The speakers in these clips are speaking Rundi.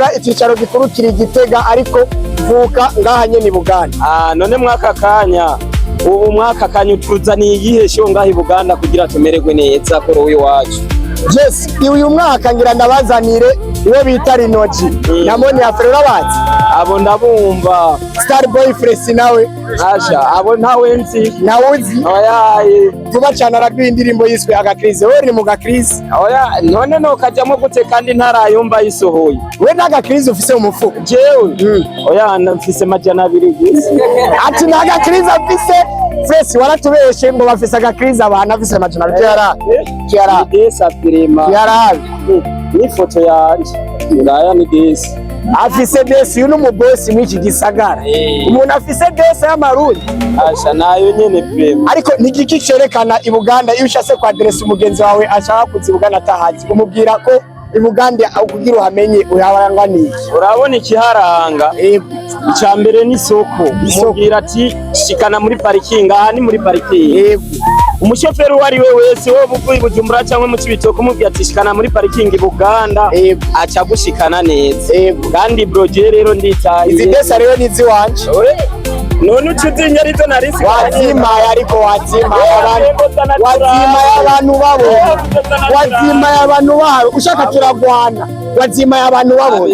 gukorera icyicaro gikuru kiri Gitega ariko vuka ngaha nyene Buganda. None mwaka kanya ubu mwaka kanya utuzaniye igihe sho ngaha i Buganda kugira tumererwe neza kuri uyu wacu. Yes, uyu mwaka ngira ndabazanire uwo bita Lino G. Namoni afrera bazi. Abo ndabumva. Star Boy Fresh nawe. Asha, abo ntawe nzi. Nawuzi. Oyaye. Vuba cyane araduha indirimbo yiswe agakrize. Wewe ni mu gakrize. Oya, none no kajyamo gute kandi ntarayumva yisohoye. We n'agakrize ufise mu mufuko. Jewe. Oya, mfise majana 2 gusa. Ati n'agakrize afise. Fresh waratubeshe ngo bafise agakrize abantu afise majana 2 yara. Kiara. Desa firima. Kiara. Ni foto yanje. Ngaya ni desa. Afise desi yuno mu boss mwiki gisagara. Umuntu afise desi y'amarundi. Asha nayo nyene prema. Ariko nigiki cerekana i Buganda iyo ushase kwa address umugenzi wawe ashaka kuzibugana atahazi umubwira ko i Buganda kugira uhamenye uyabarangwa niki. Urabona ikiharanga. Icambere ni Isoko. Umubwira ati shikana muri parking aha ni muri parking. Umushoferi wari we wese wo buvuye Bujumbura cyangwa mucibitoke umubwira ati shikana muri parking Buganda aca gushikana neza. Kandi broje rero nditaye. Izi desa rero nizi wanje. None ucuzinya ariko narisi wazima ariko wazima y'abantu babo wazima y'abantu babo ushaka turagwana wazima y'abantu babo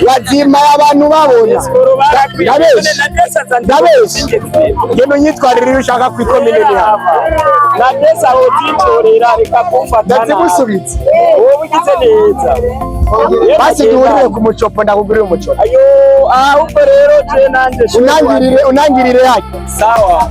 wazima y'abantu babona ndabeshe ngeno nyitwarira ushaka kwikomene ni hapa na desa hotitorera reka kumfatana ndazimusubitse wowe ugize neza basi duhurire ku mucopo ndakugurira umucopo ayo ahubwo rero je nanje unangirire yake sawa.